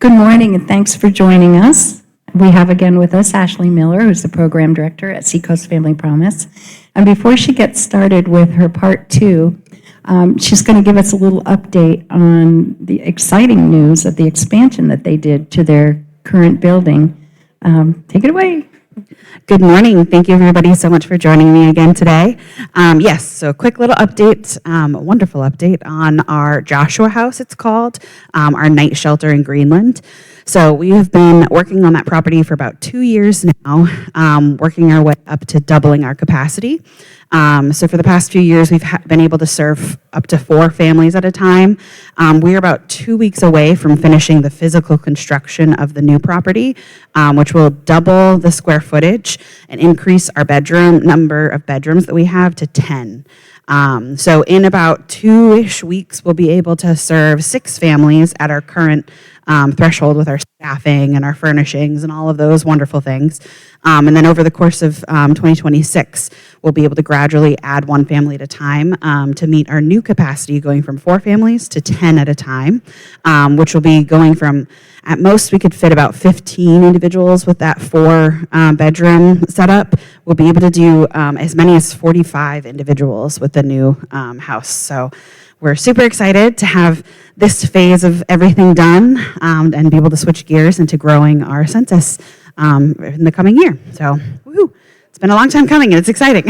Good morning, and thanks for joining us. We have again with us Ashley Miller, who's the program director at Seacoast Family Promise. And before she gets started with her part two, she's going to give us a little update on the exciting news of the expansion that they did to their current building. Take it away. Good morning. Thank you, everybody, so much for joining me again today. Yes, so a quick little update, a wonderful update on our Joshua House, it's called, our night shelter in Greenland. So we have been working on that property for about 2 years now, working our way up to doubling our capacity. So for the past few years, we've been able to serve up to 4 families at a time. We're about 2 weeks away from finishing the physical construction of the new property, which will double the square footage and increase our number of bedrooms that we have to 10. So in about 2-ish weeks, we'll be able to serve 6 families at our current threshold with our staffing and our furnishings and all of those wonderful things. And then over the course of 2026, we'll be able to gradually add 1 family at a time to meet our new capacity, going from 4 families to 10 at a time, which will be going from, at most, we could fit about 15 individuals with that 4-bedroom setup. We'll be able to do as many as 45 individuals with the new house. So we're super excited to have this phase of everything done and be able to switch gears into growing our census in the coming year. So, woohoo, it's been a long time coming and it's exciting.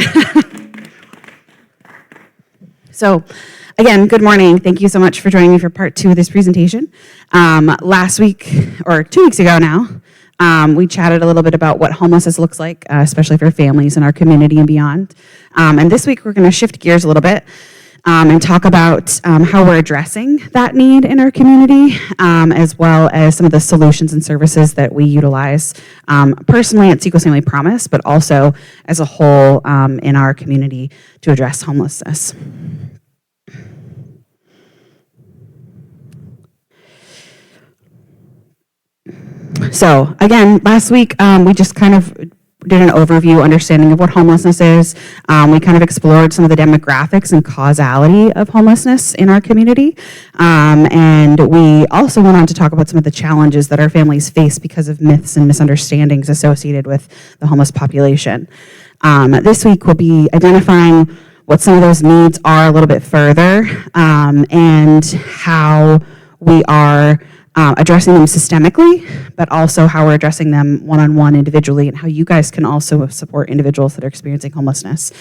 So, again, good morning. Thank you so much for joining me for part 2 of this presentation. Last week, or 2 weeks ago now, we chatted a little bit about what homelessness looks like, especially for families in our community and beyond. And this week, we're going to shift gears a little bit and talk about how we're addressing that need in our community, as well as some of the solutions and services that we utilize personally at Seacoast Family Promise, but also as a whole in our community to address homelessness. So again, last week we just kind of did an overview, understanding of what homelessness is. We kind of explored some of the demographics and causality of homelessness in our community. And we also went on to talk about some of the challenges that our families face because of myths and misunderstandings associated with the homeless population. This week we'll be identifying what some of those needs are a little bit further, and how we are addressing them systemically, but also how we're addressing them one-on-one individually, and how you guys can also support individuals that are experiencing homelessness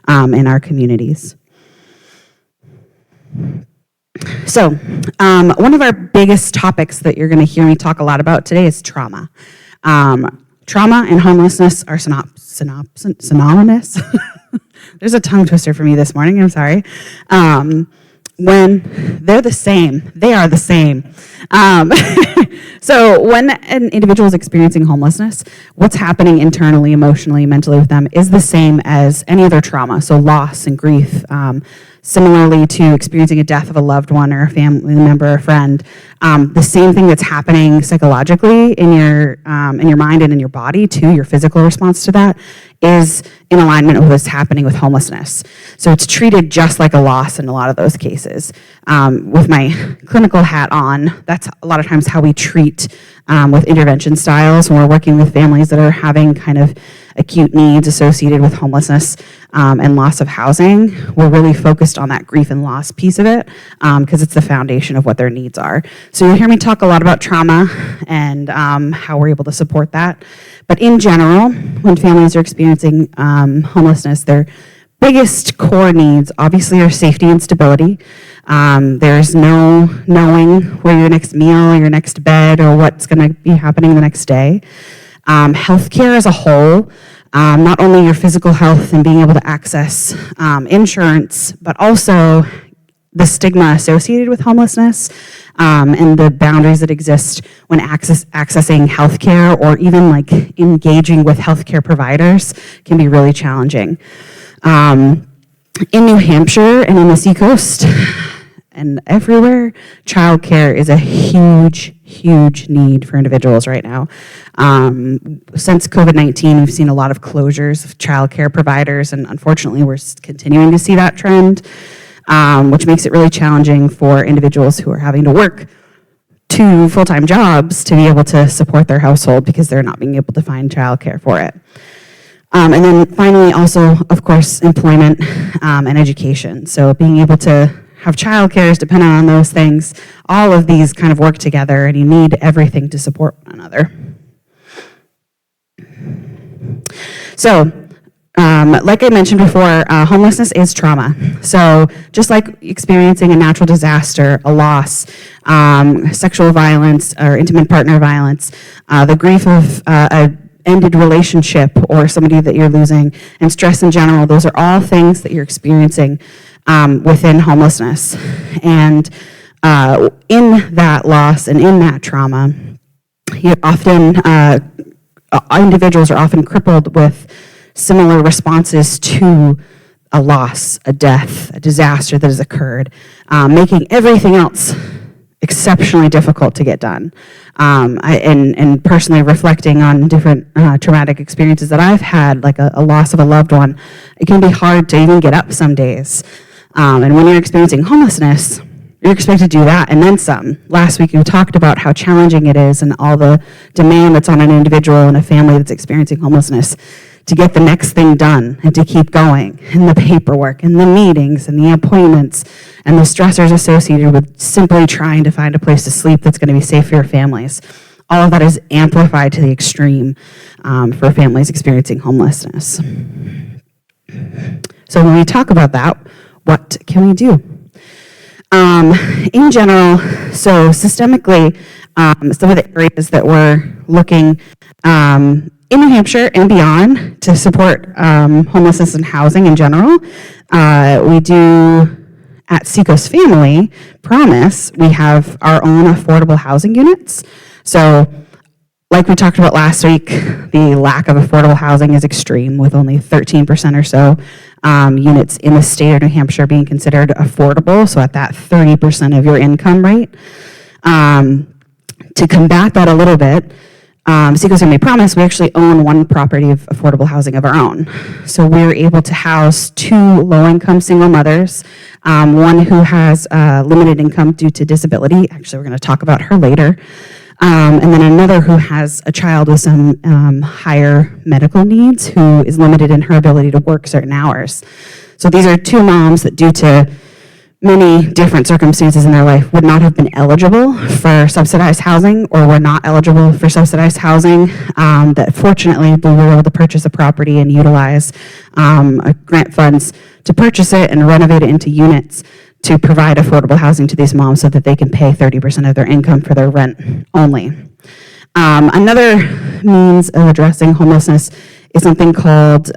in our communities. So one of our biggest topics that you're going to hear me talk a lot about today is trauma. Trauma and homelessness are synonymous. There's a tongue twister for me this morning, I'm sorry. When they're the same, they are the same. So when an individual is experiencing homelessness, what's happening internally, emotionally, mentally with them is the same as any other trauma, so loss and grief. Similarly to experiencing a death of a loved one or a family member or a friend, the same thing that's happening psychologically in your mind and in your body too, your physical response to that, is in alignment with what's happening with homelessness. So it's treated just like a loss in a lot of those cases. With my clinical hat on, that's a lot of times how we treat with intervention styles when we're working with families that are having kind of acute needs associated with homelessness and loss of housing. We're really focused on that grief and loss piece of it because it's the foundation of what their needs are. So you'll hear me talk a lot about trauma and how we're able to support that. But in general, when families are experiencing homelessness, their biggest core needs obviously are safety and stability. There's no knowing where your next meal, your next bed, or what's going to be happening the next day. Healthcare as a whole, not only your physical health and being able to access insurance, but also the stigma associated with homelessness and the boundaries that exist when accessing healthcare or even like engaging with healthcare providers can be really challenging. In New Hampshire and in the Seacoast and everywhere, childcare is a huge, huge need for individuals right now. Since COVID-19, we've seen a lot of closures of childcare providers, and unfortunately, we're continuing to see that trend, which makes it really challenging for individuals who are having to work 2 full-time jobs to be able to support their household because they're not being able to find childcare for it. And then finally, also, of course, employment and education. So being able to have childcare is dependent on those things. All of these kind of work together, and you need everything to support one another. So, like I mentioned before, homelessness is trauma. So just like experiencing a natural disaster, a loss, sexual violence, or intimate partner violence, the grief of a ended relationship or somebody that you're losing, and stress in general, those are all things that you're experiencing within homelessness. And in that loss and in that trauma, you often individuals are often crippled with similar responses to a loss, a death, a disaster that has occurred, making everything else exceptionally difficult to get done. And personally reflecting on different traumatic experiences that I've had, like a loss of a loved one, it can be hard to even get up some days. And when you're experiencing homelessness, you're expected to do that and then some. Last week we talked about how challenging it is and all the demand that's on an individual and a family that's experiencing homelessness to get the next thing done and to keep going, and the paperwork and the meetings and the appointments and the stressors associated with simply trying to find a place to sleep that's going to be safe for your families. All of that is amplified to the extreme for families experiencing homelessness. So when we talk about that, what can we do? In general, so systemically, some of the areas that we're looking in New Hampshire and beyond to support homelessness and housing in general, we do at Seacoast Family Promise, we have our own affordable housing units. So like we talked about last week, the lack of affordable housing is extreme, with only 13% or so units in the state of New Hampshire being considered affordable, so at that 30% of your income rate. To combat that a little bit, Seacoast Family Promise, we actually own one property of affordable housing of our own. So we're able to house 2 low-income single mothers, one who has limited income due to disability. Actually, we're going to talk about her later. And then another who has a child with some higher medical needs who is limited in her ability to work certain hours. So these are 2 moms that, due to many different circumstances in their life, would not have been eligible for subsidized housing or were not eligible for subsidized housing, that fortunately we were able to purchase a property and utilize grant funds to purchase it and renovate it into units to provide affordable housing to these moms so that they can pay 30% of their income for their rent only. Another means of addressing homelessness is something called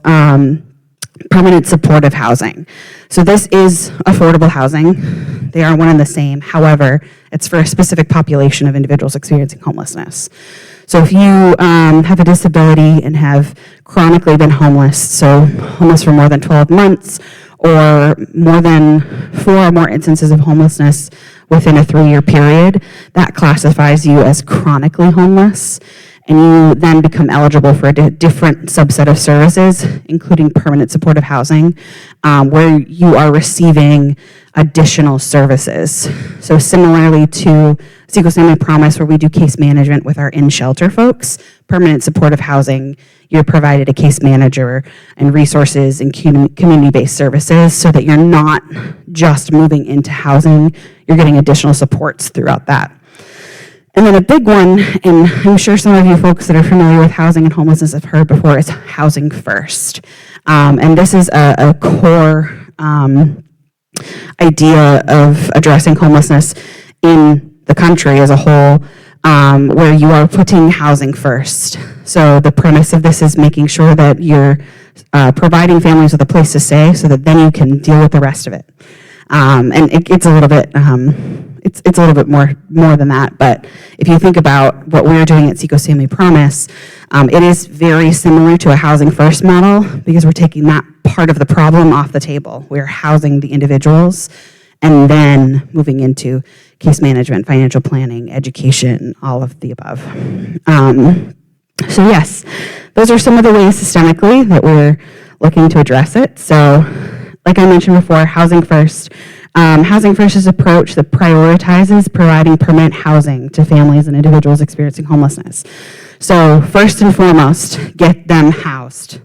permanent supportive housing. So this is affordable housing. They are one and the same. However, it's for a specific population of individuals experiencing homelessness. So if you have a disability and have chronically been homeless, so homeless for more than 12 months, or more than 4 or more instances of homelessness within a 3-year period, that classifies you as chronically homeless, and you then become eligible for a different subset of services, including permanent supportive housing, where you are receiving additional services. So similarly to Seacoast Family Promise, where we do case management with our in-shelter folks, permanent supportive housing, you're provided a case manager and resources and community-based services so that you're not just moving into housing, you're getting additional supports throughout that. And then a big one, and I'm sure some of you folks that are familiar with housing and homelessness have heard before, is Housing First. And this is a core idea of addressing homelessness in the country as a whole, where you are putting housing first. So the premise of this is making sure that you're providing families with a place to stay so that then you can deal with the rest of it. And it gets a little bit, it's a little bit more than that, but if you think about what we're doing at Seacoast Family Promise, it is very similar to a housing first model because we're taking that part of the problem off the table. We're housing the individuals and then moving into case management, financial planning, education, all of the above. So yes, those are some of the ways systemically that we're looking to address it. So like I mentioned before, housing first, Housing First's approach that prioritizes providing permanent housing to families and individuals experiencing homelessness. So first and foremost, get them housed.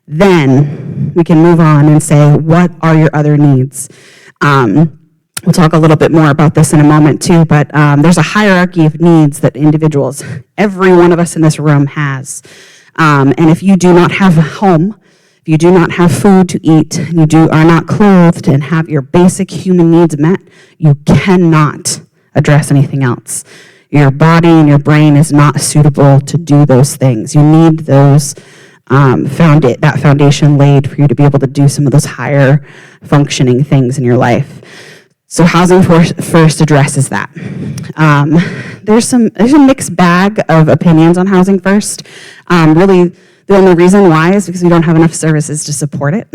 Then we can move on and say, what are your other needs? We'll talk a little bit more about this in a moment too, but there's a hierarchy of needs that individuals, every one of us in this room has. And if you do not have a home, if you do not have food to eat, and you are not clothed and have your basic human needs met, you cannot address anything else. Your body and your brain is not suitable to do those things. You need those that foundation laid for you to be able to do some of those higher functioning things in your life. So Housing First addresses that. There's a mixed bag of opinions on Housing First. Really, the only reason why is because we don't have enough services to support it.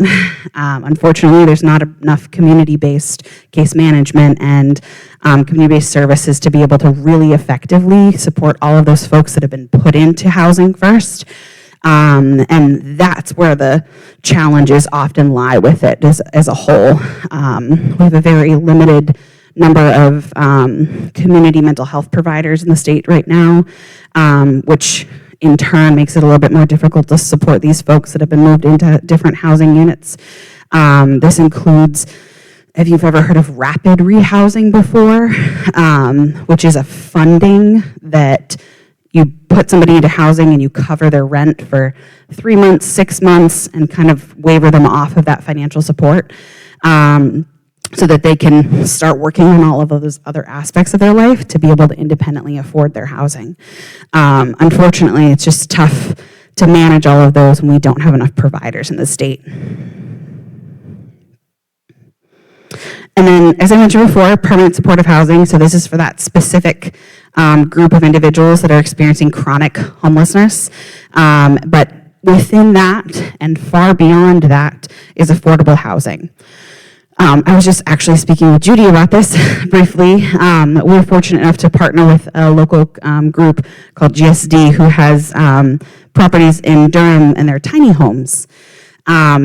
Unfortunately, there's not enough community-based case management and community-based services to be able to really effectively support all of those folks that have been put into Housing First. And that's where the challenges often lie with it as a whole. We have a very limited number of community mental health providers in the state right now, which in turn makes it a little bit more difficult to support these folks that have been moved into different housing units. This includes, if you've ever heard of rapid rehousing before, which is a funding that you put somebody into housing and you cover their rent for 3 months, 6 months, and kind of waiver them off of that financial support so that they can start working on all of those other aspects of their life to be able to independently afford their housing. Unfortunately, it's just tough to manage all of those when we don't have enough providers in the state. And then, as I mentioned before, permanent supportive housing. So this is for that specific group of individuals that are experiencing chronic homelessness. But within that and far beyond that is affordable housing. I was just actually speaking with Judy about this briefly. We're fortunate enough to partner with a local group called GSD who has properties in Durham, and they're tiny homes.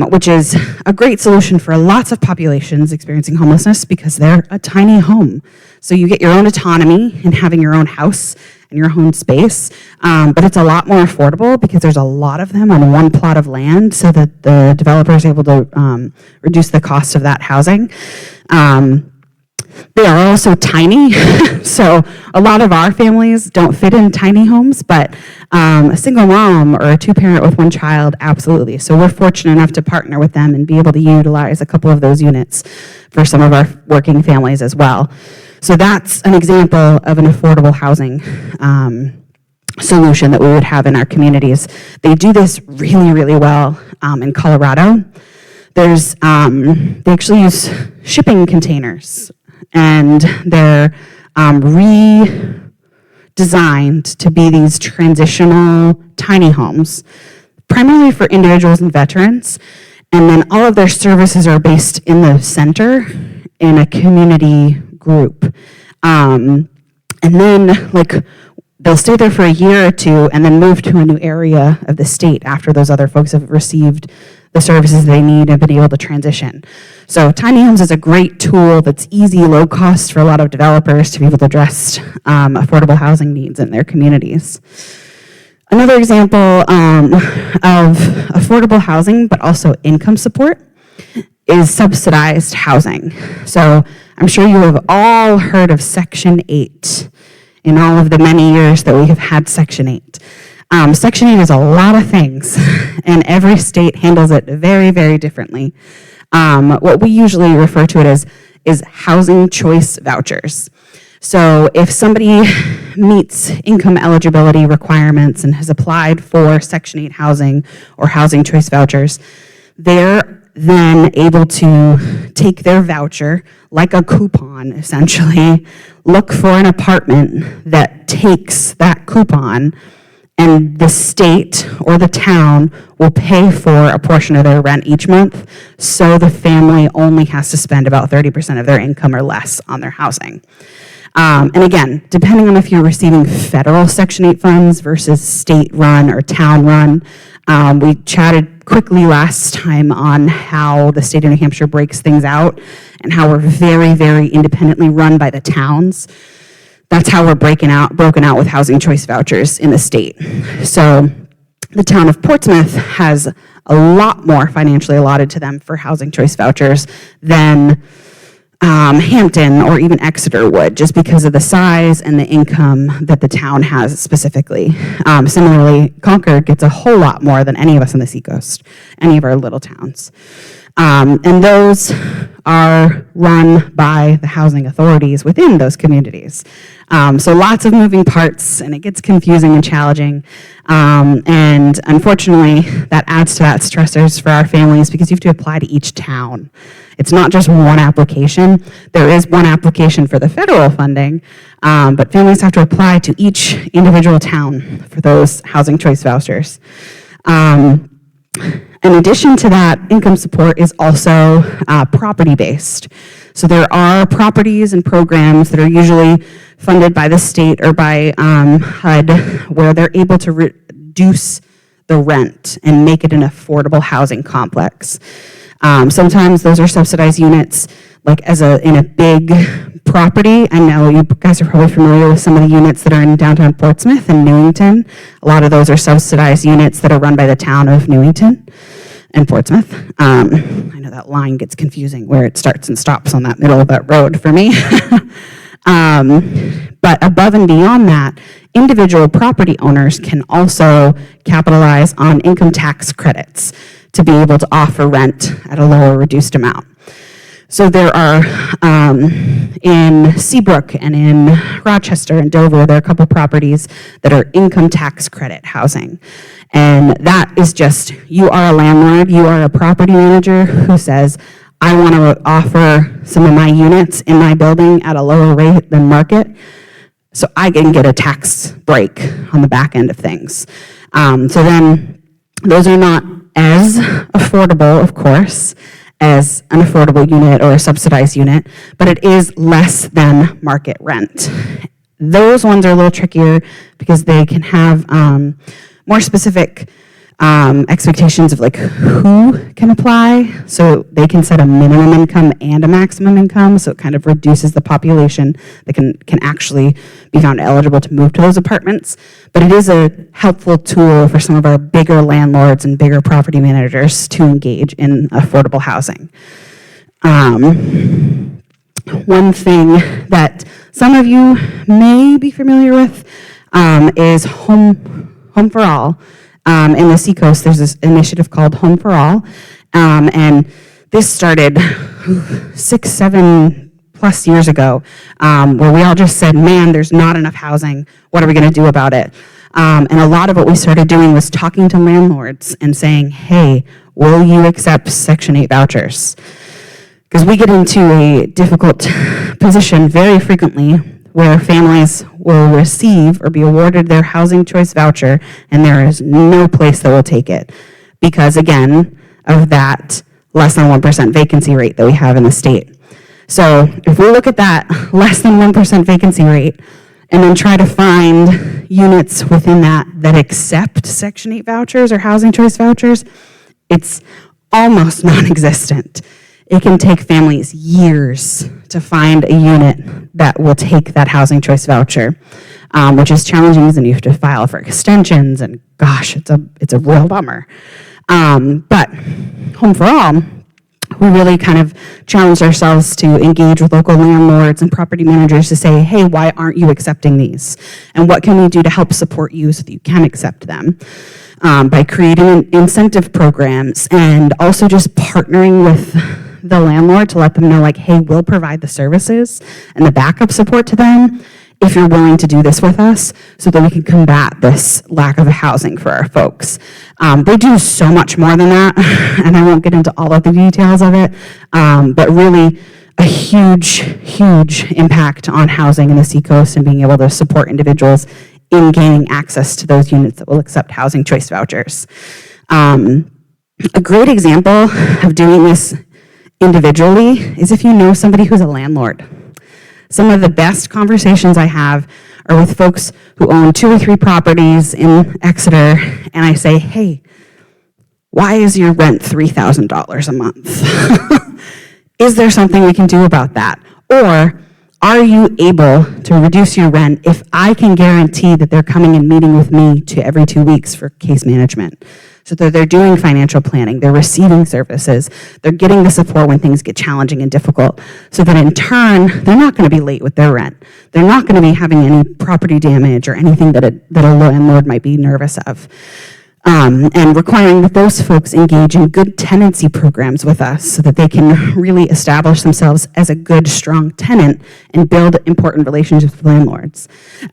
Which is a great solution for lots of populations experiencing homelessness because they're a tiny home. So you get your own autonomy in having your own house and your own space, but it's a lot more affordable because there's a lot of them on one plot of land so that the developer is able to reduce the cost of that housing. They are also tiny, so a lot of our families don't fit in tiny homes, but a single mom or a two-parent with one child, absolutely. So we're fortunate enough to partner with them and be able to utilize a couple of those units for some of our working families as well. So that's an example of an affordable housing solution that we would have in our communities. They do this really, really well in Colorado. They actually use shipping containers, and they're redesigned to be these transitional tiny homes, primarily for individuals and veterans. And then all of their services are based in the center in a community group. And then they'll stay there for a year or two and then move to a new area of the state after those other folks have received the services they need and been able to transition. So tiny homes is a great tool that's easy, low cost for a lot of developers to be able to address affordable housing needs in their communities. Another example of affordable housing, but also income support, is subsidized housing. So I'm sure you have all heard of Section 8 in all of the many years that we have had Section 8. Section 8 is a lot of things, and every state handles it very, very differently. What we usually refer to it as is housing choice vouchers. So if somebody meets income eligibility requirements and has applied for Section 8 housing or housing choice vouchers, they're then able to take their voucher, like a coupon essentially, look for an apartment that takes that coupon, and the state or the town will pay for a portion of their rent each month, so the family only has to spend about 30% of their income or less on their housing. And again, depending on if you're receiving federal Section 8 funds versus state-run or town-run, we chatted quickly last time on how the state of New Hampshire breaks things out and how we're very, very independently run by the towns. That's how we're broken out with housing choice vouchers in the state. So the town of Portsmouth has a lot more financially allotted to them for housing choice vouchers than Hampton or even Exeter would, just because of the size and the income that the town has specifically. Similarly, Concord gets a whole lot more than any of us on the Seacoast, any of our little towns. And those are run by the housing authorities within those communities. So lots of moving parts, and it gets confusing and challenging. And unfortunately, that adds to that stressors for our families because you have to apply to each town. It's not just one application. There is one application for the federal funding, but families have to apply to each individual town for those housing choice vouchers. In addition to that, income support is also property-based. So there are properties and programs that are usually funded by the state or by HUD where they're able to reduce the rent and make it an affordable housing complex. Sometimes those are subsidized units, like in a big property. I know you guys are probably familiar with some of the units that are in downtown Portsmouth and Newington. A lot of those are subsidized units that are run by the town of Newington and Portsmouth. I know that line gets confusing where it starts and stops on that middle of that road for me. But above and beyond that, individual property owners can also capitalize on income tax credits to be able to offer rent at a lower reduced amount. So there are, in Seabrook and in Rochester and Dover, there are a couple properties that are income tax credit housing. And that is just, you are a landlord, you are a property manager who says, I want to offer some of my units in my building at a lower rate than market, so I can get a tax break on the back end of things. So then, those are not as affordable, of course, as an affordable unit or a subsidized unit, but it is less than market rent. Those ones are a little trickier because they can have more specific expectations of like who can apply. So they can set a minimum income and a maximum income, so it kind of reduces the population that can actually be found eligible to move to those apartments. But it is a helpful tool for some of our bigger landlords and bigger property managers to engage in affordable housing. One thing that some of you may be familiar with is Home for All. In the Seacoast, there's this initiative called Home for All, and this started 6-7 plus years ago, where we all just said, man, there's not enough housing, what are we going to do about it? And a lot of what we started doing was talking to landlords and saying, hey, will you accept Section 8 vouchers? Because we get into a difficult position very frequently where families will receive or be awarded their housing choice voucher, and there is no place that will take it because, again, of that less than 1% vacancy rate that we have in the state. So if we look at that less than 1% vacancy rate and then try to find units within that accept Section 8 vouchers or housing choice vouchers, it's almost non-existent. It can take families years to find a unit that will take that housing choice voucher, which is challenging, and you have to file for extensions, and gosh, it's a real bummer. But Home for All, we really kind of challenged ourselves to engage with local landlords and property managers to say, hey, why aren't you accepting these? And what can we do to help support you so that you can accept them? By creating incentive programs and also just partnering with the landlord to let them know, like, hey, we'll provide the services and the backup support to them if you're willing to do this with us so that we can combat this lack of housing for our folks. They do so much more than that, and I won't get into all of the details of it, but really a huge, huge impact on housing in the Seacoast and being able to support individuals in gaining access to those units that will accept housing choice vouchers. A great example of doing this individually is if you know somebody who's a landlord. Some of the best conversations I have are with folks who own 2 or 3 properties in Exeter, and I say, hey, Why is your rent $3,000 a month? Is there something we can do about that? Or are you able to reduce your rent if I can guarantee that they're coming and meeting with me every 2 weeks for case management? So that they're doing financial planning, they're receiving services, they're getting the support when things get challenging and difficult, so that in turn, they're not going to be late with their rent. They're not going to be having any property damage or anything that a landlord might be nervous of. And requiring that those folks engage in good tenancy programs with us so that they can really establish themselves as a good, strong tenant and build important relationships with landlords.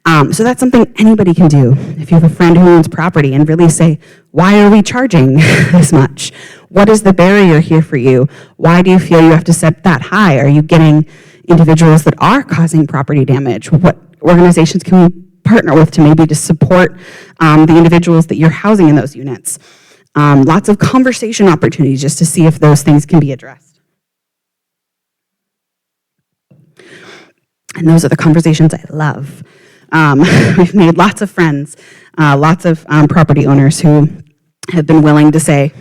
So that's something anybody can do. If you have a friend who owns property and really say, why are we charging this much? What is the barrier here for you? Why do you feel you have to set that high? Are you getting individuals that are causing property damage? What organizations can we partner with to maybe to support the individuals that you're housing in those units? Lots of conversation opportunities just to see if those things can be addressed. And those are the conversations I love. We've made lots of friends, lots of property owners who have been willing to say,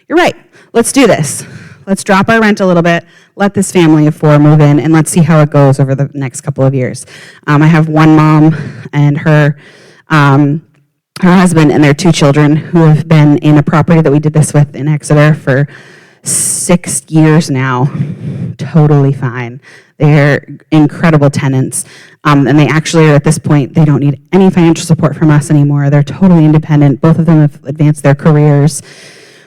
you're right, let's do this. Let's drop our rent a little bit, let this family of 4 move in, and let's see how it goes over the next couple of years. I have one mom and her husband and their 2 children who have been in a property that we did this with in Exeter for 6 years now. Totally fine. They're incredible tenants. And they actually are at this point, they don't need any financial support from us anymore. They're totally independent. Both of them have advanced their careers.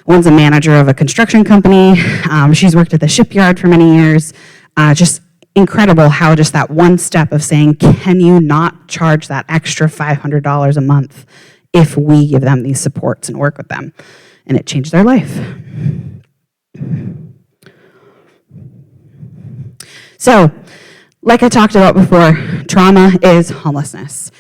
One's a manager of a construction company. She's worked at the shipyard for many years. Just incredible how just that one step of saying, can you not charge that extra $500 a month if we give them these supports and work with them? And it changed their life. So, like I talked about before, trauma is homelessness.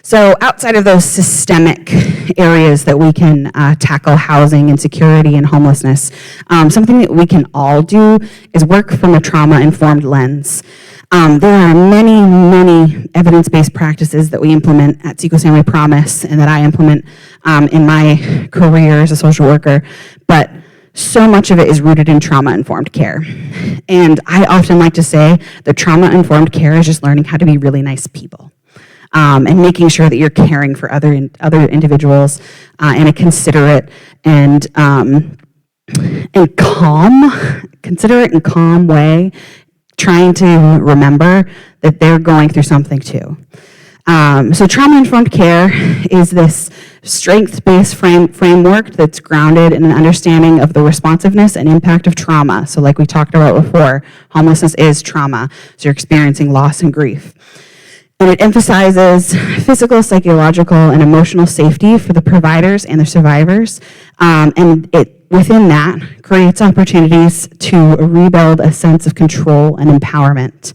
So outside of those systemic areas that we can tackle housing insecurity and homelessness, something that we can all do is work from a trauma-informed lens. There are many, many evidence-based practices that we implement at Seacoast Family Promise and that I implement in my career as a social worker, but so much of it is rooted in trauma-informed care. And I often like to say that trauma-informed care is just learning how to be really nice people. And making sure that you're caring for other individuals in a considerate and considerate and calm way, trying to remember that they're going through something too. So trauma-informed care is this strength-based framework that's grounded in an understanding of the responsiveness and impact of trauma. So like we talked about before, homelessness is trauma. So you're experiencing loss and grief. And it emphasizes physical, psychological, and emotional safety for the providers and the survivors. And it, within that, creates opportunities to rebuild a sense of control and empowerment.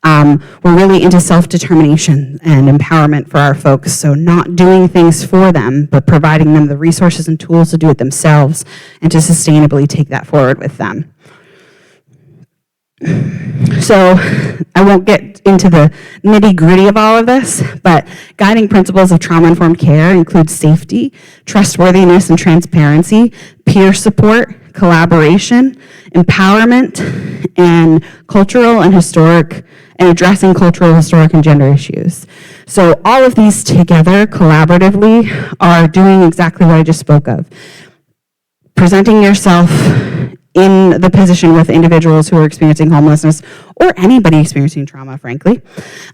We're really into self-determination and empowerment for our folks, so not doing things for them, but providing them the resources and tools to do it themselves and to sustainably take that forward with them. So I won't get into the nitty-gritty of all of this, but guiding principles of trauma-informed care include safety, trustworthiness and transparency, peer support, collaboration, empowerment, and cultural and historic, and addressing cultural, historic, and gender issues. So all of these together collaboratively are doing exactly what I just spoke of. Presenting yourself in the position with individuals who are experiencing homelessness or anybody experiencing trauma, frankly,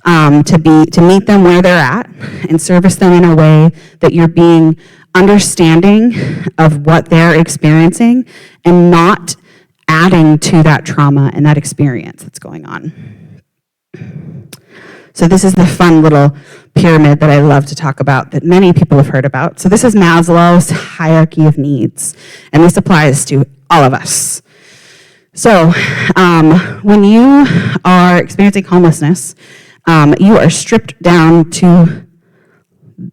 to meet them where they're at and service them in a way that you're being understanding of what they're experiencing and not adding to that trauma and that experience that's going on. So this is the fun little pyramid that I love to talk about that many people have heard about. So this is Maslow's hierarchy of needs, and this applies to all of us. So when you are experiencing homelessness, you are stripped down to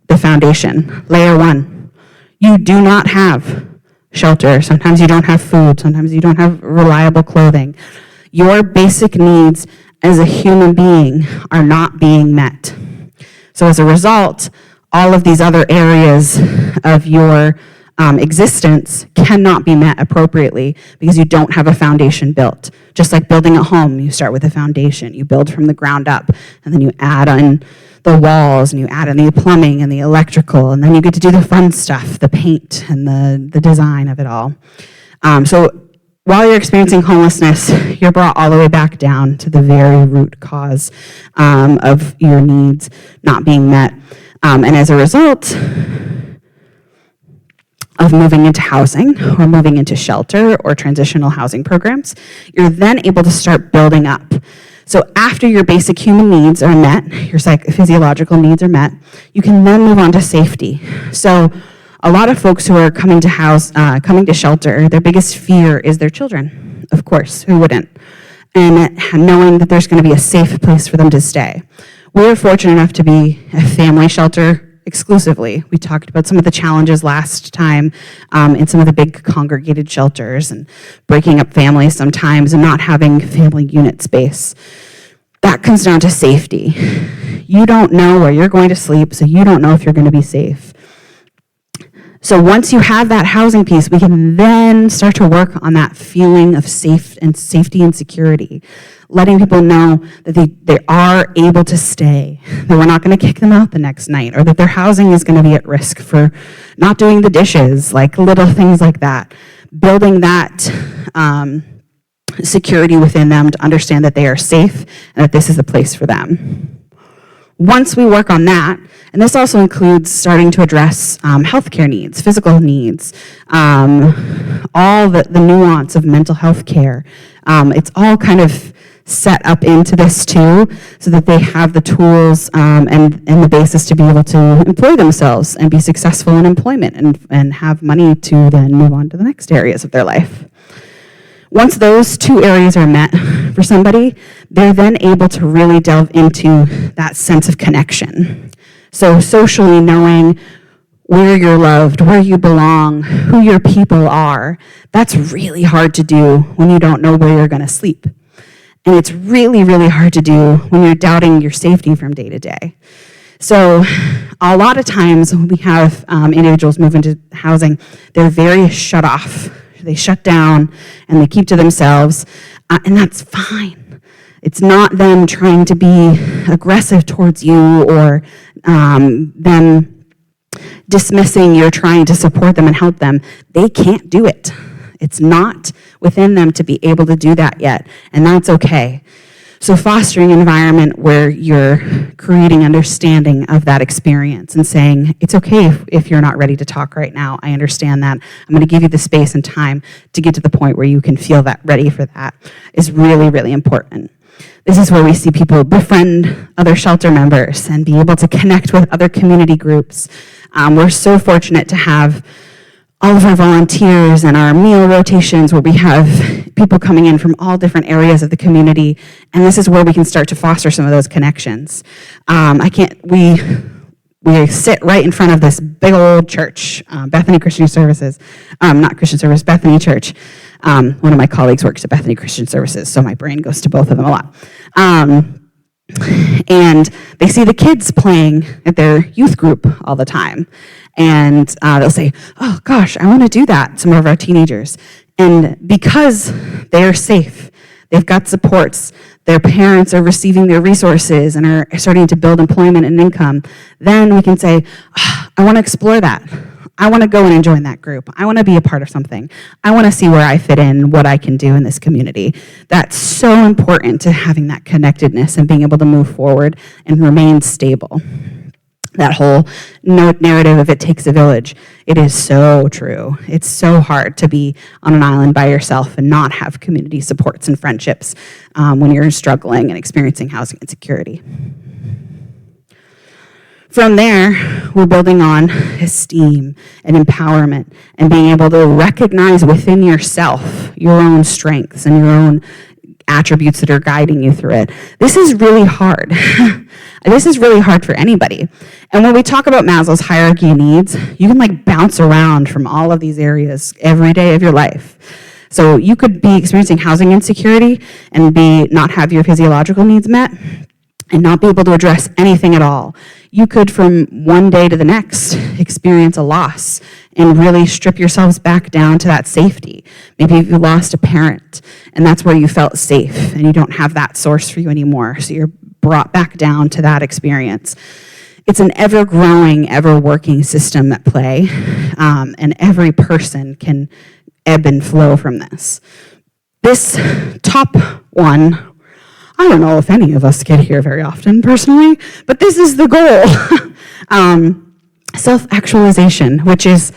the foundation, layer 1. You do not have shelter. Sometimes you don't have food. Sometimes you don't have reliable clothing. Your basic needs as a human being are not being met. So as a result, all of these other areas of your existence cannot be met appropriately because you don't have a foundation built. Just like building a home, you start with a foundation. You build from the ground up, and then you add on the walls, and you add in the plumbing and the electrical, and then you get to do the fun stuff, the paint and the design of it all. So while you're experiencing homelessness, you're brought all the way back down to the very root cause of your needs not being met. And as a result of moving into housing or moving into shelter or transitional housing programs, you're then able to start building up. So after your basic human needs are met, your physiological needs are met, you can then move on to safety. So a lot of folks who are coming to shelter, their biggest fear is their children. Of course, who wouldn't? And knowing that there's going to be a safe place for them to stay. We're fortunate enough to be a family shelter exclusively. We talked about some of the challenges last time in some of the big congregated shelters and breaking up families sometimes and not having family unit space. That comes down to safety. You don't know where you're going to sleep, so you don't know if you're going to be safe. So once you have that housing piece, we can then start to work on that feeling of safety and security, letting people know that they are able to stay, that we're not going to kick them out the next night, or that their housing is going to be at risk for not doing the dishes, like little things like that. Building that security within them to understand that they are safe and that this is the place for them. Once we work on that, and this also includes starting to address healthcare needs, physical needs, all the nuance of mental health care. It's all kind of set up into this too, so that they have the tools and the basis to be able to employ themselves and be successful in employment and have money to then move on to the next areas of their life. Once those two areas are met for somebody, they're then able to really delve into that sense of connection. So socially knowing where you're loved, where you belong, who your people are, that's really hard to do when you don't know where you're going to sleep. And it's really, really hard to do when you're doubting your safety from day to day. So a lot of times when we have individuals move into housing, they're very shut off. They shut down and they keep to themselves, and that's fine. It's not them trying to be aggressive towards you or them dismissing you're trying to support them and help them. They can't do it. It's not within them to be able to do that yet, and that's okay. So fostering an environment where you're creating understanding of that experience and saying, it's okay if you're not ready to talk right now. I understand that. I'm going to give you the space and time to get to the point where you can feel that ready for that is really, really important. This is where we see people befriend other shelter members and be able to connect with other community groups. We're so fortunate to have all of our volunteers and our meal rotations where we have people coming in from all different areas of the community, and this is where we can start to foster some of those connections. We sit right in front of this big old church, Bethany Christian Services, not Christian Service, Bethany Church. One of my colleagues works at Bethany Christian Services, so my brain goes to both of them a lot. And they see the kids playing at their youth group all the time. And they'll say, oh gosh, I want to do that, some of our teenagers. And because they're safe, they've got supports, their parents are receiving their resources and are starting to build employment and income, then we can say, oh, I want to explore that. I want to go and join that group. I want to be a part of something. I want to see where I fit in, what I can do in this community. That's so important to having that connectedness and being able to move forward and remain stable. That whole narrative of it takes a village, it is so true. It's so hard to be on an island by yourself and not have community supports and friendships when you're struggling and experiencing housing insecurity. From there, we're building on esteem and empowerment and being able to recognize within yourself your own strengths and your own attributes that are guiding you through it. This is really hard. This is really hard for anybody. And when we talk about Maslow's hierarchy of needs, you can bounce around from all of these areas every day of your life. So you could be experiencing housing insecurity and not have your physiological needs met and not be able to address anything at all. You could, from one day to the next, experience a loss and really strip yourselves back down to that safety. Maybe you lost a parent, and that's where you felt safe, and you don't have that source for you anymore, so you're brought back down to that experience. It's an ever-growing, ever-working system at play, and every person can ebb and flow from this. This top one, I don't know if any of us get here very often personally, but this is the goal. Self-actualization, which is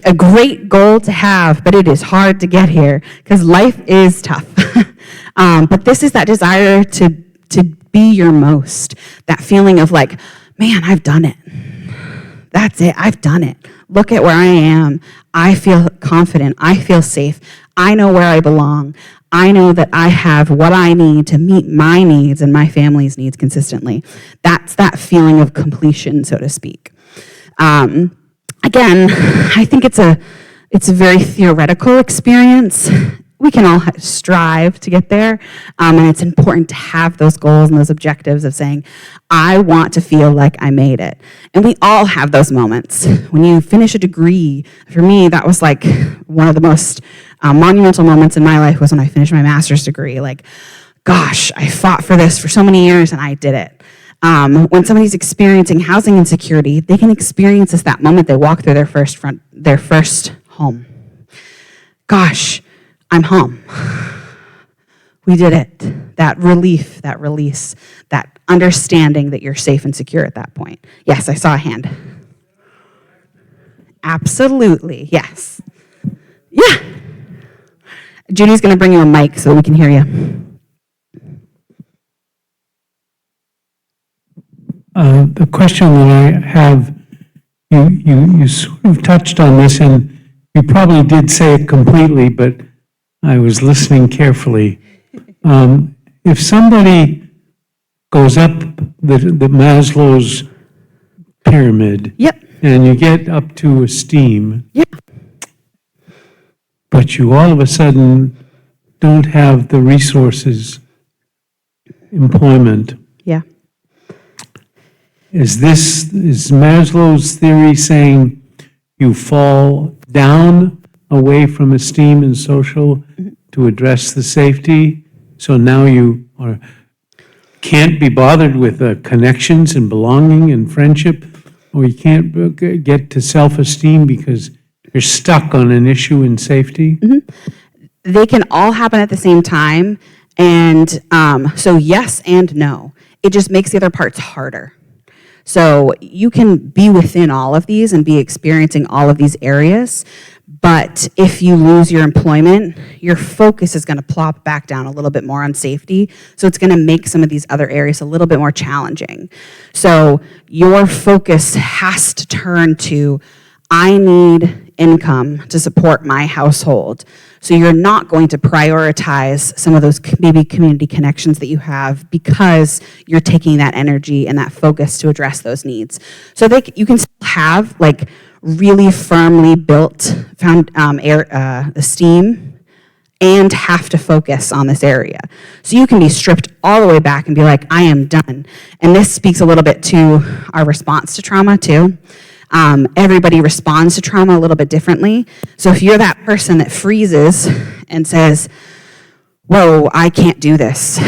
a great goal to have, but it is hard to get here because life is tough. But this is that desire to be your most, that feeling of like, man, I've done it. That's it, I've done it. Look at where I am. I feel confident. I feel safe. I know where I belong. I know that I have what I need to meet my needs and my family's needs consistently. That's that feeling of completion, so to speak. Again, I think it's a very theoretical experience. We can all strive to get there, and it's important to have those goals and those objectives of saying, I want to feel like I made it. And we all have those moments. When you finish a degree, for me, that was like one of the most monumental moments in my life was when I finished my master's degree. Like, gosh, I fought for this for so many years and I did it. When somebody's experiencing housing insecurity, they can experience this that moment they walk through their first home. Gosh, I'm home. We did it. That relief, that release, that understanding that you're safe and secure at that point. Yes, I saw a hand. Absolutely, yes. Yeah. Judy's going to bring you a mic so we can hear you. The question that I have, you sort of touched on this, and you probably did say it completely, but I was listening carefully. If somebody goes up the Maslow's pyramid, Yep. and you get up to esteem, Yep. but you all of a sudden don't have the resources, employment, Yeah. is Maslow's theory saying you fall down away from esteem and social to address the safety? So now you can't be bothered with connections and belonging and friendship, or you can't get to self-esteem because you're stuck on an issue in safety? They can all happen at the same time, and so yes and no. It just makes the other parts harder. So you can be within all of these and be experiencing all of these areas, but if you lose your employment, your focus is going to plop back down a little bit more on safety, so it's going to make some of these other areas a little bit more challenging. So your focus has to turn to, I need income to support my household. So you're not going to prioritize some of those maybe community connections that you have because you're taking that energy and that focus to address those needs. So you can still have like really firmly built esteem and have to focus on this area. So you can be stripped all the way back and be like, I am done. And this speaks a little bit to our response to trauma too. Everybody responds to trauma a little bit differently. So if you're that person that freezes and says, whoa, I can't do this.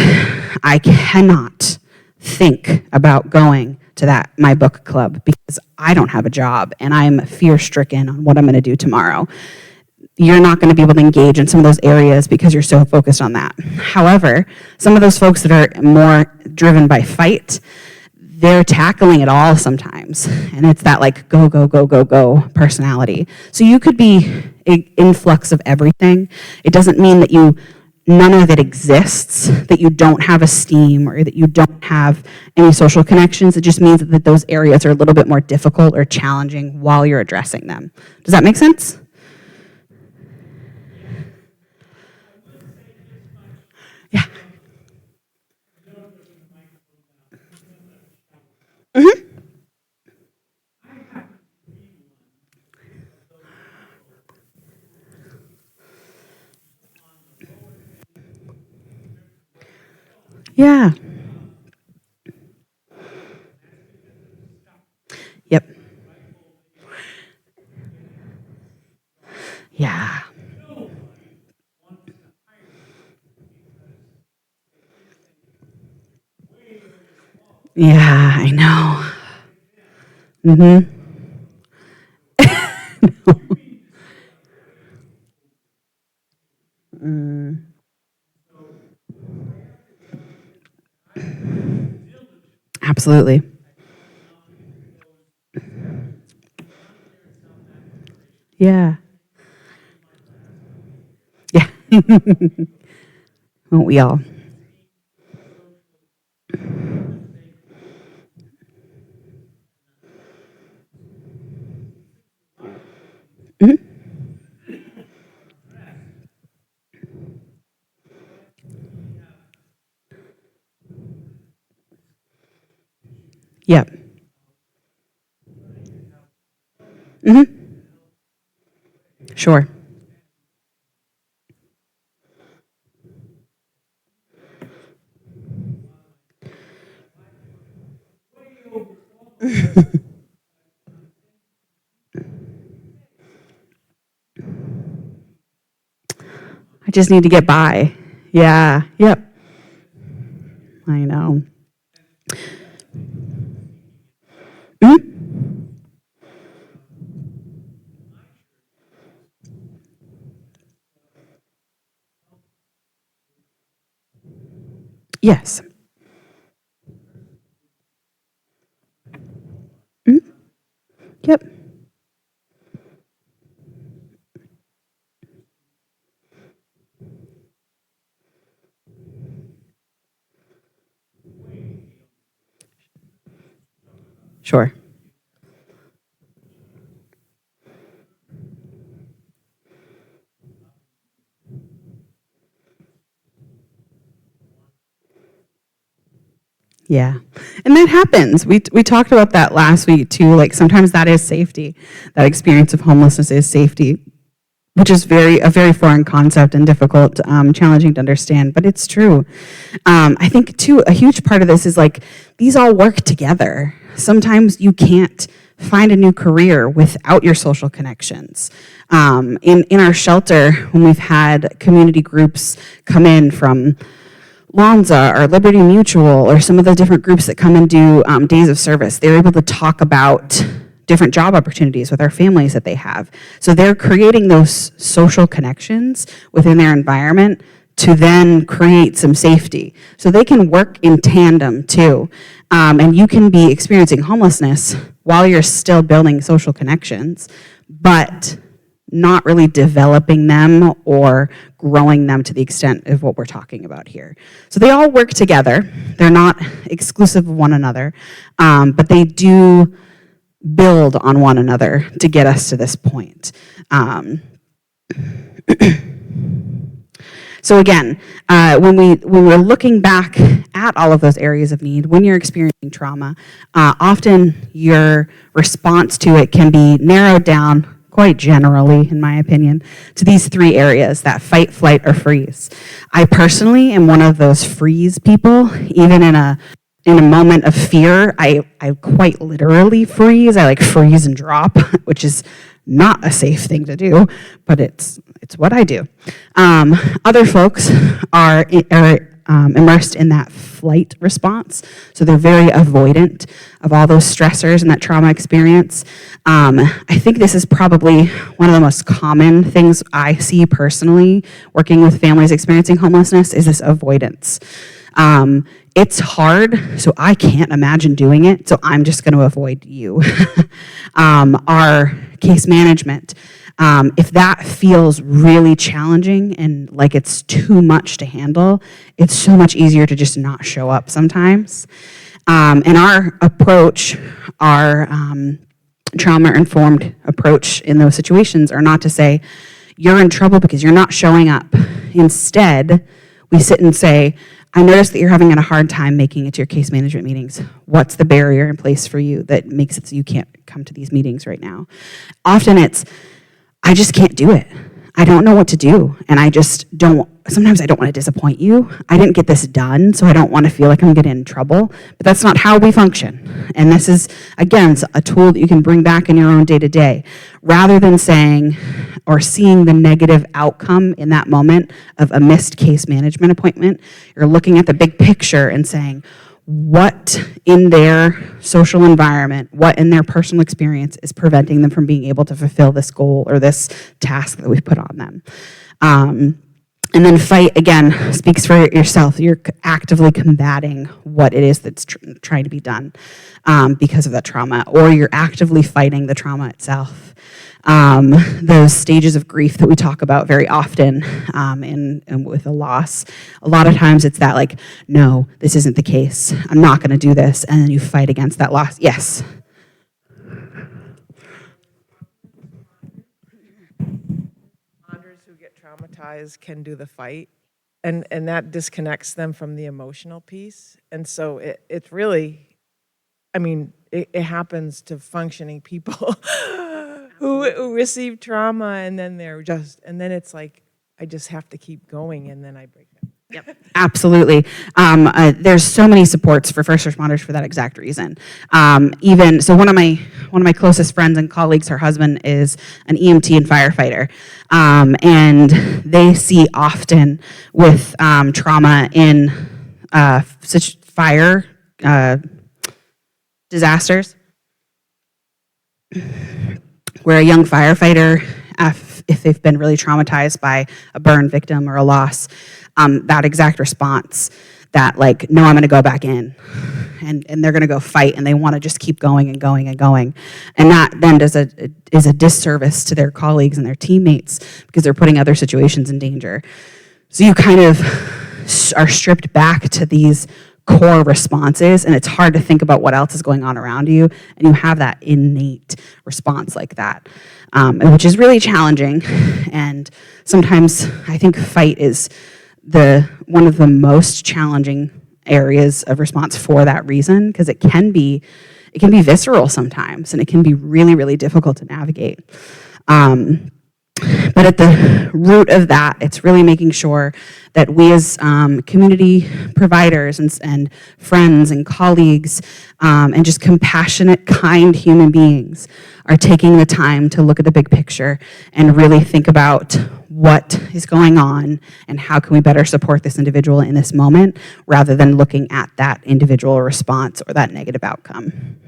I cannot think about going to my book club because I don't have a job and I'm fear-stricken on what I'm going to do tomorrow. You're not going to be able to engage in some of those areas because you're so focused on that. However, some of those folks that are more driven by fight, they're tackling it all sometimes. And it's that like go, go, go, go, go personality. So you could be an influx of everything. It doesn't mean that none of it exists, that you don't have esteem or that you don't have any social connections. It just means that those areas are a little bit more difficult or challenging while you're addressing them. Does that make sense? Yeah. Mm-hmm. Yeah. Yeah. Yeah, I know. Mm-hmm. Absolutely. Yeah. Yeah. Won't we all? Mhm. Yep. Hmm. Sure. I just need to get by. Yeah. Yep. I know. Mhm. Yes. Mhm. Yep. Sure. Yeah. And that happens. We talked about that last week too. Like sometimes that is safety. That experience of homelessness is safety, which is a very foreign concept and difficult, challenging to understand, but it's true. I think too, a huge part of this is like these all work together. Sometimes you can't find a new career without your social connections. In our shelter, when we've had community groups come in from Lonza or Liberty Mutual or some of the different groups that come and do days of service, they're able to talk about different job opportunities with our families that they have. So they're creating those social connections within their environment to then create some safety. So they can work in tandem too. And you can be experiencing homelessness while you're still building social connections, but not really developing them or growing them to the extent of what we're talking about here. So they all work together. They're not exclusive of one another, but they do build on one another to get us to this point. So again, when we're looking back at all of those areas of need, when you're experiencing trauma, often your response to it can be narrowed down quite generally, in my opinion, to these three areas, that fight, flight, or freeze. I personally am one of those freeze people. Even in a moment of fear, I quite literally freeze. I like freeze and drop, which is not a safe thing to do, but it's what I do. Other folks are immersed in that flight response, so they're very avoidant of all those stressors and that trauma experience. I think this is probably one of the most common things I see personally working with families experiencing homelessness is this avoidance. It's hard, so I can't imagine doing it, so I'm just going to avoid you. Our case management, if that feels really challenging and like it's too much to handle, it's so much easier to just not show up sometimes. And our approach, our trauma-informed approach in those situations are not to say, you're in trouble because you're not showing up. Instead, we sit and say, I notice that you're having a hard time making it to your case management meetings. What's the barrier in place for you that makes it so you can't come to these meetings right now? Often it's, I just can't do it. I don't know what to do. And sometimes I don't want to disappoint you. I didn't get this done, so I don't want to feel like I'm getting in trouble. But that's not how we function. And this is, again, a tool that you can bring back in your own day-to-day. Rather than saying or seeing the negative outcome in that moment of a missed case management appointment, you're looking at the big picture and saying, what in their social environment, what in their personal experience is preventing them from being able to fulfill this goal or this task that we've put on them. And then fight, again, speaks for yourself. You're actively combating what it is that's trying to be done because of that trauma, or you're actively fighting the trauma itself. Those stages of grief that we talk about very often in with a loss, a lot of times it's that like, no, this isn't the case. I'm not going to do this. And then you fight against that loss. Yes. Who get traumatized can do the fight, and that disconnects them from the emotional piece. And so it's really, I mean, it happens to functioning people who receive trauma, and then it's like, I just have to keep going, and then I break down. Yep, absolutely. There's so many supports for first responders for that exact reason. Even so, one of my closest friends and colleagues, her husband is an EMT and firefighter, and they see often with trauma in such fire disasters, where a young firefighter, if they've been really traumatized by a burn victim or a loss, that exact response, that like, no, I'm going to go back in, and they're going to go fight, and they want to just keep going and going and going, and that then is a disservice to their colleagues and their teammates because they're putting other situations in danger. So you kind of are stripped back to these core responses, and it's hard to think about what else is going on around you, and you have that innate response like that, which is really challenging. And sometimes I think fight is one of the most challenging areas of response for that reason, because it can be visceral sometimes, and it can be really, really difficult to navigate. But at the root of that, it's really making sure that we as community providers and friends and colleagues and just compassionate, kind human beings are taking the time to look at the big picture and really think about what is going on and how can we better support this individual in this moment, rather than looking at that individual response or that negative outcome.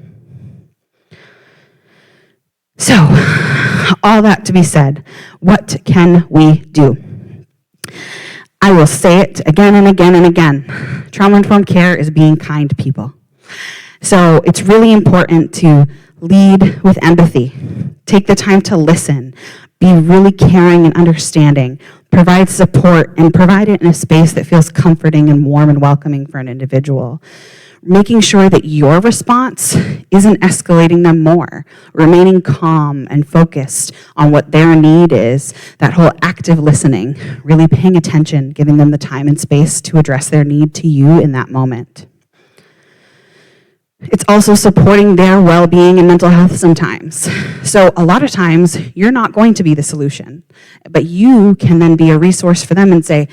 So, all that to be said, what can we do? I will say it again and again and again. Trauma-informed care is being kind to people. So it's really important to lead with empathy. Take the time to listen. Be really caring and understanding. Provide support, and provide it in a space that feels comforting and warm and welcoming for an individual. Making sure that your response isn't escalating them more, remaining calm and focused on what their need is, that whole active listening, really paying attention, giving them the time and space to address their need to you in that moment. It's also supporting their well-being and mental health sometimes. So a lot of times, you're not going to be the solution, but you can then be a resource for them and say,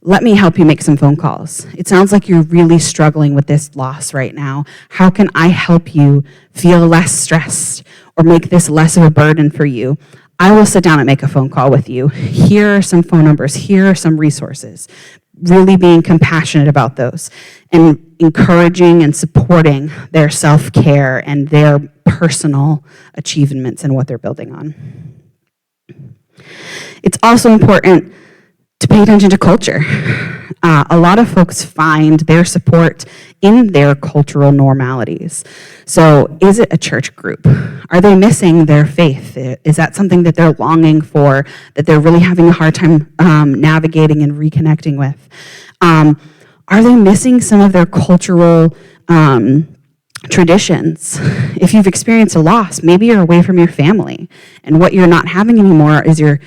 let me help you make some phone calls. It sounds like you're really struggling with this loss right now. How can I help you feel less stressed or make this less of a burden for you? I will sit down and make a phone call with you. Here are some phone numbers. Here are some resources. Really being compassionate about those and encouraging and supporting their self-care and their personal achievements and what they're building on. It's also important to pay attention to culture. A lot of folks find their support in their cultural normalities. So is it a church group? Are they missing their faith? Is that something that they're longing for, that they're really having a hard time navigating and reconnecting with? Are they missing some of their cultural traditions? If you've experienced a loss, maybe you're away from your family, and what you're not having anymore is your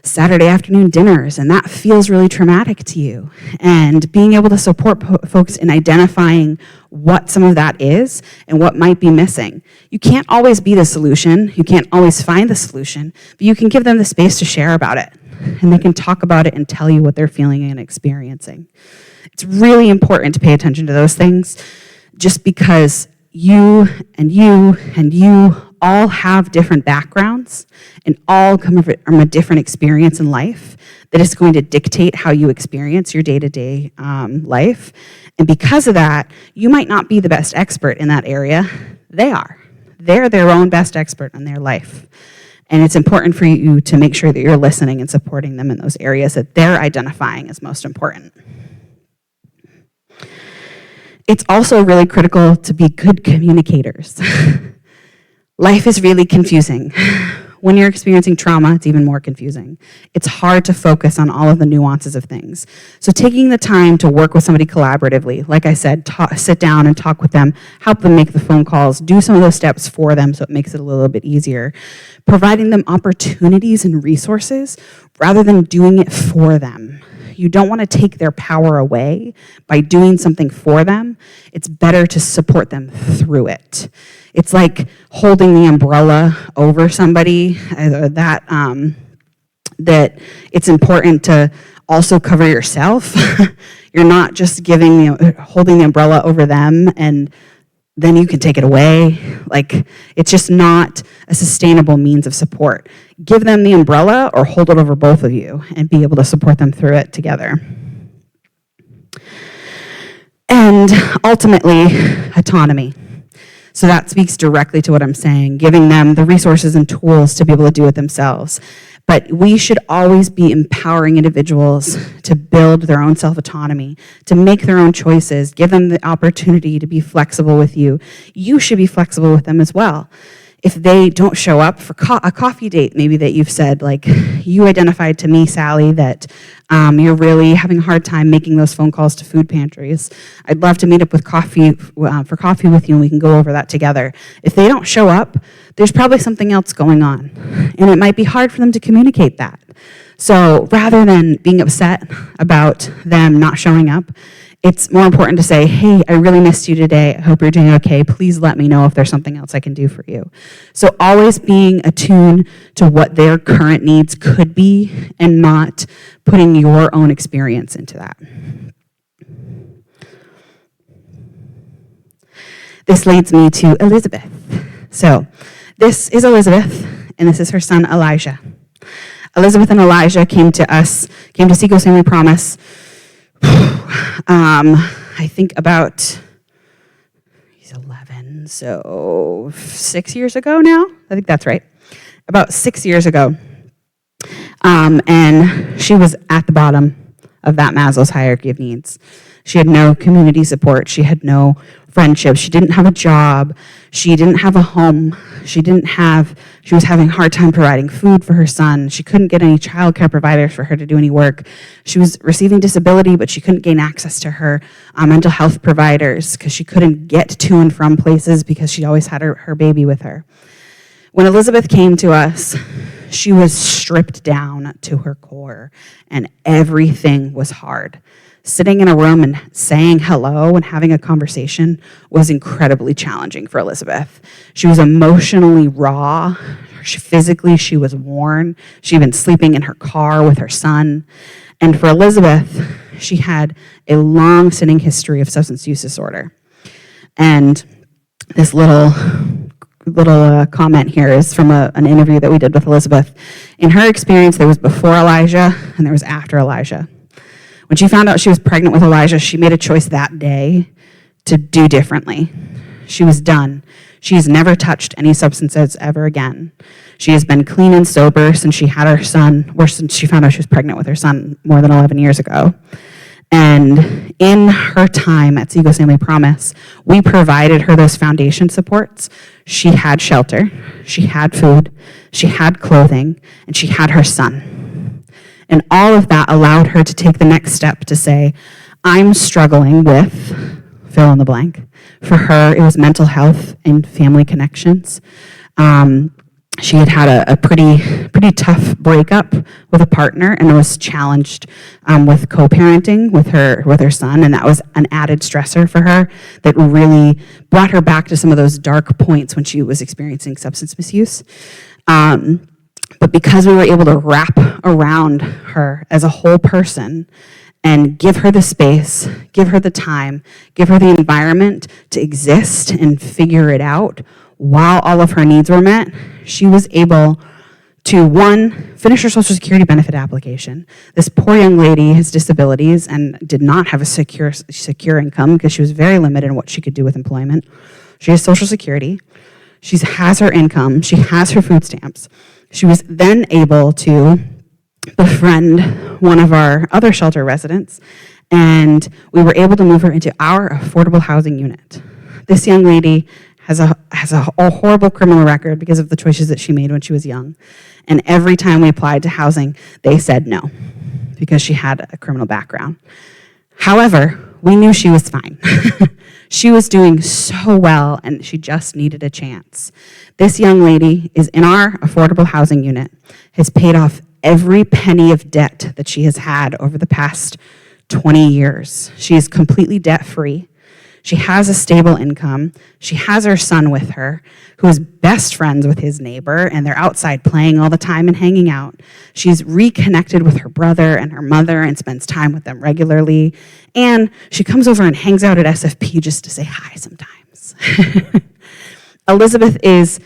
Saturday afternoon dinners, and that feels really traumatic to you. And being able to support folks in identifying what some of that is and what might be missing. You can't always be the solution. You can't always find the solution, but you can give them the space to share about it. And they can talk about it and tell you what they're feeling and experiencing. It's really important to pay attention to those things, just because you and you and you all have different backgrounds and all come from a different experience in life that is going to dictate how you experience your day-to-day life. And because of that, you might not be the best expert in that area. They are. They're their own best expert in their life. And it's important for you to make sure that you're listening and supporting them in those areas that they're identifying as most important. It's also really critical to be good communicators. Life is really confusing. When you're experiencing trauma, it's even more confusing. It's hard to focus on all of the nuances of things. So taking the time to work with somebody collaboratively, like I said, sit down and talk with them, help them make the phone calls, do some of those steps for them so it makes it a little bit easier. Providing them opportunities and resources rather than doing it for them. You don't want to take their power away by doing something for them. It's better to support them through it. It's like holding the umbrella over somebody, that it's important to also cover yourself. You're not just holding the umbrella over them and then you can take it away. Like, it's just not a sustainable means of support. Give them the umbrella or hold it over both of you and be able to support them through it together. And ultimately, autonomy. So that speaks directly to what I'm saying, giving them the resources and tools to be able to do it themselves. But we should always be empowering individuals to build their own self-autonomy, to make their own choices, give them the opportunity to be flexible with you. You should be flexible with them as well. If they don't show up for a coffee date, maybe that you've said, like, you identified to me, Sally, that you're really having a hard time making those phone calls to food pantries. I'd love to meet up with for coffee with you, and we can go over that together. If they don't show up, there's probably something else going on, and it might be hard for them to communicate that. So rather than being upset about them not showing up, it's more important to say, hey, I really missed you today. I hope you're doing okay. Please let me know if there's something else I can do for you. So always being attuned to what their current needs could be and not putting your own experience into that. This leads me to Elizabeth. So this is Elizabeth, and this is her son, Elijah. Elizabeth and Elijah came to Seacoast Family Promise, I think about, he's 11, so 6 years ago now? I think that's right. About 6 years ago. And she was at the bottom of that Maslow's hierarchy of needs. She had no community support. She had no friendships. She didn't have a job. She didn't have a home. She was having a hard time providing food for her son. She couldn't get any childcare providers for her to do any work. She was receiving disability, but she couldn't gain access to her mental health providers because she couldn't get to and from places because she always had her baby with her. When Elizabeth came to us, she was stripped down to her core, and everything was hard. Sitting in a room and saying hello and having a conversation was incredibly challenging for Elizabeth. She was emotionally raw. Physically, she was worn. She'd been sleeping in her car with her son. And for Elizabeth, she had a long-standing history of substance use disorder. And this little comment here is from an interview that we did with Elizabeth. In her experience, there was before Elijah and there was after Elijah. When she found out she was pregnant with Elijah, she made a choice that day to do differently. She was done. She's never touched any substances ever again. She has been clean and sober since she had her son, or since she found out she was pregnant with her son more than 11 years ago. And in her time at Seacoast Family Promise, we provided her those foundation supports. She had shelter, she had food, she had clothing, and she had her son. And all of that allowed her to take the next step to say, I'm struggling with, fill in the blank. For her, it was mental health and family connections. She had had a pretty tough breakup with a partner and was challenged with co-parenting with her son, and that was an added stressor for her that really brought her back to some of those dark points when she was experiencing substance misuse. But because we were able to wrap around her as a whole person and give her the space, give her the time, give her the environment to exist and figure it out while all of her needs were met, she was able to, one, finish her Social Security benefit application. This poor young lady has disabilities and did not have a secure income because she was very limited in what she could do with employment. She has Social Security. She has her income. She has her food stamps. She was then able to befriend one of our other shelter residents, and we were able to move her into our affordable housing unit. This young lady has a horrible criminal record because of the choices that she made when she was young. And every time we applied to housing, they said no because she had a criminal background. However, we knew she was fine. She was doing so well, and she just needed a chance. This young lady is in our affordable housing unit, has paid off every penny of debt that she has had over the past 20 years. She is completely debt-free. She has a stable income. She has her son with her, who is best friends with his neighbor, and they're outside playing all the time and hanging out. She's reconnected with her brother and her mother and spends time with them regularly. And she comes over and hangs out at SFP just to say hi sometimes. Elizabeth is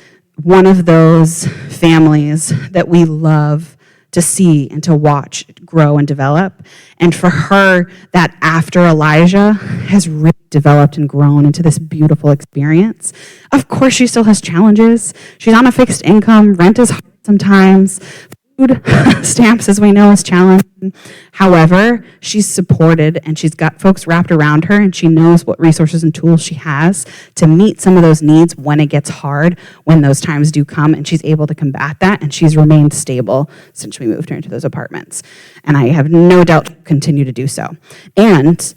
one of those families that we love to see and to watch grow and develop. And for her, that after Elijah has really developed and grown into this beautiful experience. Of course, she still has challenges. She's on a fixed income. Rent is hard sometimes. Food stamps, as we know, is challenging. However, she's supported and she's got folks wrapped around her, and she knows what resources and tools she has to meet some of those needs when it gets hard, when those times do come, and she's able to combat that, and she's remained stable since we moved her into those apartments. And I have no doubt she'll continue to do so. And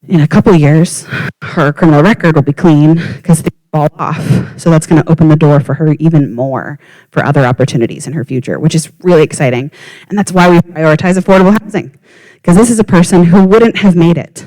in a couple years, her criminal record will be clean because things fall off. So that's going to open the door for her even more for other opportunities in her future, which is really exciting. And that's why we prioritize affordable housing, because this is a person who wouldn't have made it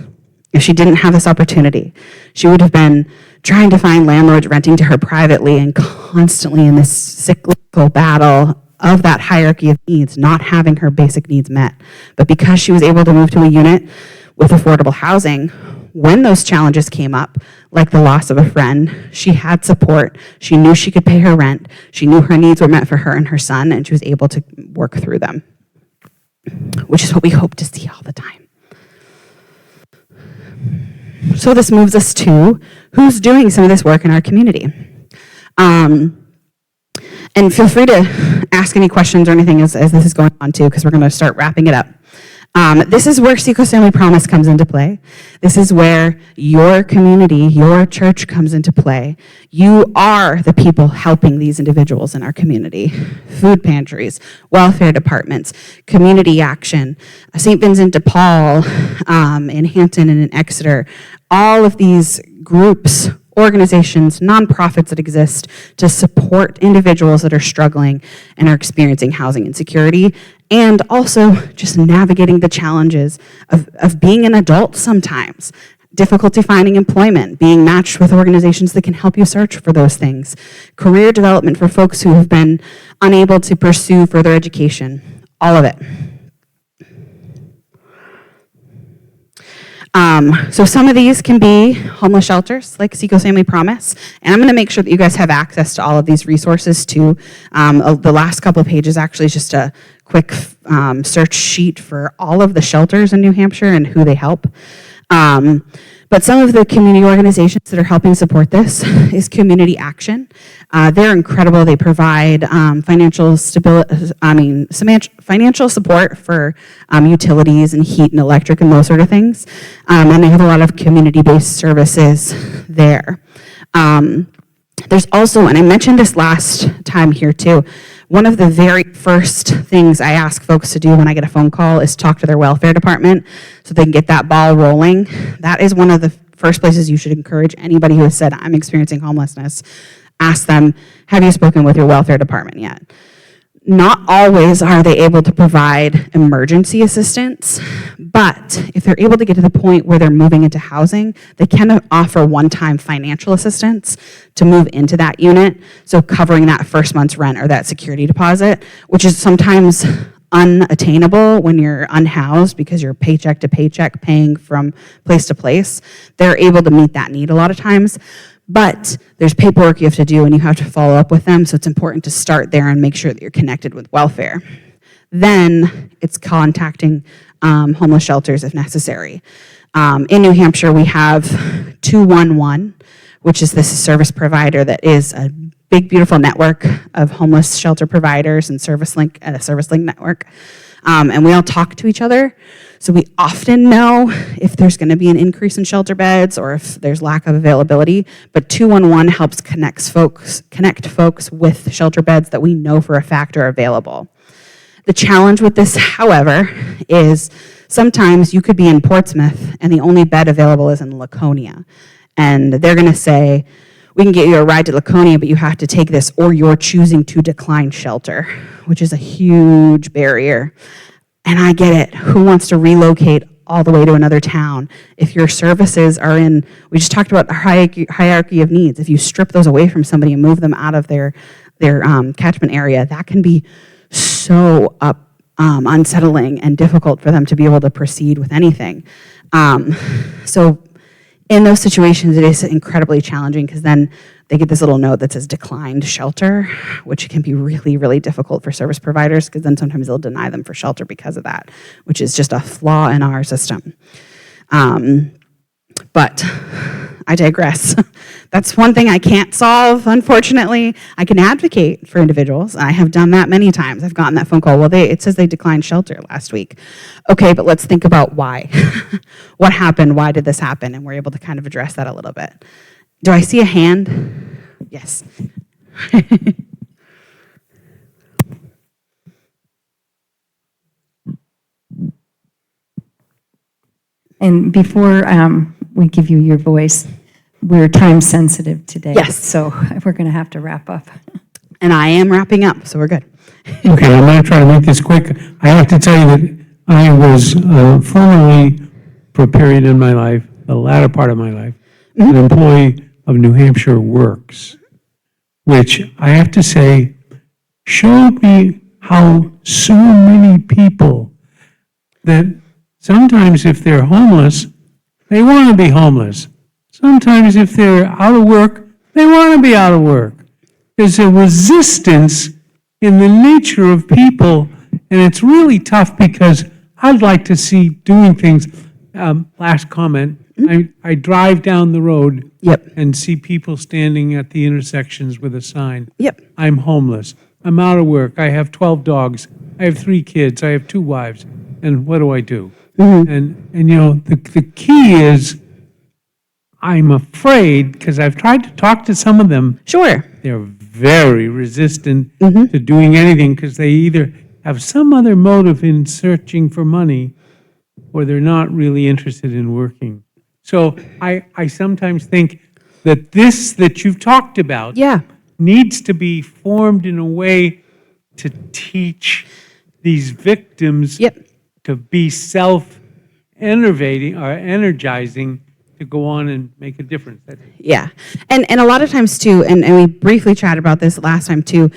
if she didn't have this opportunity. She would have been trying to find landlords renting to her privately and constantly in this cyclical battle of that hierarchy of needs, not having her basic needs met. But because she was able to move to a unit with affordable housing, when those challenges came up, like the loss of a friend, she had support. She knew she could pay her rent. She knew her needs were met for her and her son, and she was able to work through them, which is what we hope to see all the time. So this moves us to who's doing some of this work in our community. And feel free to ask any questions or anything as this is going on too, because we're going to start wrapping it up. This is where Seacoast Family Promise comes into play. This is where your community, your church comes into play. You are the people helping these individuals in our community. Food pantries, welfare departments, community action, St. Vincent de Paul in Hampton and in Exeter. All of these groups, organizations, nonprofits that exist to support individuals that are struggling and are experiencing housing insecurity, and also just navigating the challenges of being an adult sometimes, difficulty finding employment, being matched with organizations that can help you search for those things, career development for folks who have been unable to pursue further education, all of it. So some of these can be homeless shelters, like Seacoast Family Promise, and I'm going to make sure that you guys have access to all of these resources too. The last couple of pages actually is just a quick search sheet for all of the shelters in New Hampshire and who they help. But some of the community organizations that are helping support this is Community Action. They're incredible. They provide financial support for utilities and heat and electric and those sort of things. And they have a lot of community-based services there. There's also, and I mentioned this last time here too, one of the very first things I ask folks to do when I get a phone call is talk to their welfare department so they can get that ball rolling. That is one of the first places you should encourage anybody who has said, I'm experiencing homelessness. ask them, have you spoken with your welfare department yet? Not always are they able to provide emergency assistance, but if they're able to get to the point where they're moving into housing, they can offer one-time financial assistance to move into that unit, so covering that first month's rent or that security deposit, which is sometimes unattainable when you're unhoused because you're paycheck to paycheck paying from place to place. They're able to meet that need a lot of times. But there's paperwork you have to do and you have to follow up with them, so it's important to start there and make sure that you're connected with welfare. Then it's contacting homeless shelters if necessary. In New Hampshire, we have 211, which is this service provider that is a big, beautiful network of homeless shelter providers and a service link network. And we all talk to each other. So we often know if there's going to be an increase in shelter beds or if there's lack of availability. But 211 helps connect folks with shelter beds that we know for a fact are available. The challenge with this, however, is sometimes you could be in Portsmouth and the only bed available is in Laconia. And they're going to say, we can get you a ride to Laconia, but you have to take this, or you're choosing to decline shelter, which is a huge barrier. And I get it. Who wants to relocate all the way to another town? If your services are in, we just talked about the hierarchy of needs. If you strip those away from somebody and move them out of their catchment area, that can be so unsettling and difficult for them to be able to proceed with anything. So in those situations, it is incredibly challenging because then they get this little note that says declined shelter, which can be really, really difficult for service providers because then sometimes they'll deny them for shelter because of that, which is just a flaw in our system. But I digress. That's one thing I can't solve, unfortunately. I can advocate for individuals. I have done that many times. I've gotten that phone call. Well, it says they declined shelter last week. Okay, but let's think about why. What happened? Why did this happen? And we're able to kind of address that a little bit. Do I see a hand? Yes. And before we give you your voice, we're time sensitive today. Yes. So we're going to have to wrap up. And I am wrapping up, so we're good. Okay, I'm going to try to make this quick. I have to tell you that I was formerly, for a period in my life, the latter part of my life, an employee of New Hampshire Works, which I have to say showed me how so many people that sometimes if they're homeless, they want to be homeless. Sometimes if they're out of work, they want to be out of work. There's a resistance in the nature of people, and it's really tough because I'd like to see doing things. Last comment, I drive down the road and see people standing at the intersections with a sign. I'm homeless. I'm out of work. I have 12 dogs. I have 3 kids. I have 2 wives. And what do I do? And you know, the key is, I'm afraid, because I've tried to talk to some of them. Sure. They're very resistant to doing anything because they either have some other motive in searching for money or they're not really interested in working. So I sometimes think that this that you've talked about needs to be formed in a way to teach these victims to be self-enervating or energizing to go on and make a difference. Yeah. And a lot of times too, and we briefly chatted about this last time too,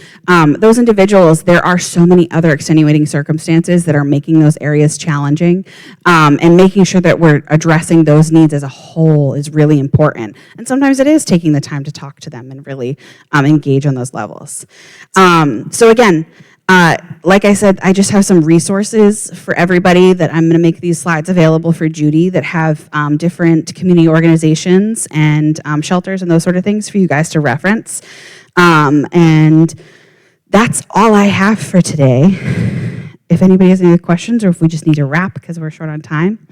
those individuals, there are so many other extenuating circumstances that are making those areas challenging, and making sure that we're addressing those needs as a whole is really important. And sometimes it is taking the time to talk to them and really engage on those levels. So again, like I said, I just have some resources for everybody that I'm going to make these slides available for Judy that have different community organizations and shelters and those sort of things for you guys to reference. And that's all I have for today. If anybody has any questions or if we just need to wrap because we're short on time.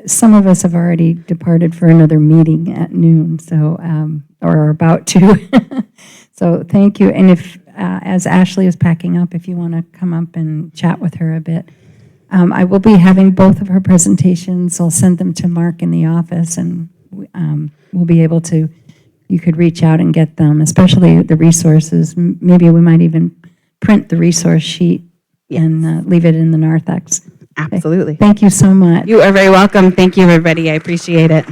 Some of us have already departed for another meeting at noon, so or are about to. So thank you. And if, as Ashley is packing up, if you want to come up and chat with her a bit. I will be having both of her presentations. I'll send them to Mark in the office, and we'll be able to you could reach out and get them, especially the resources. Maybe we might even print the resource sheet and leave it in the narthex. Absolutely. Thank you so much. You are very welcome. Thank you, everybody. I appreciate it.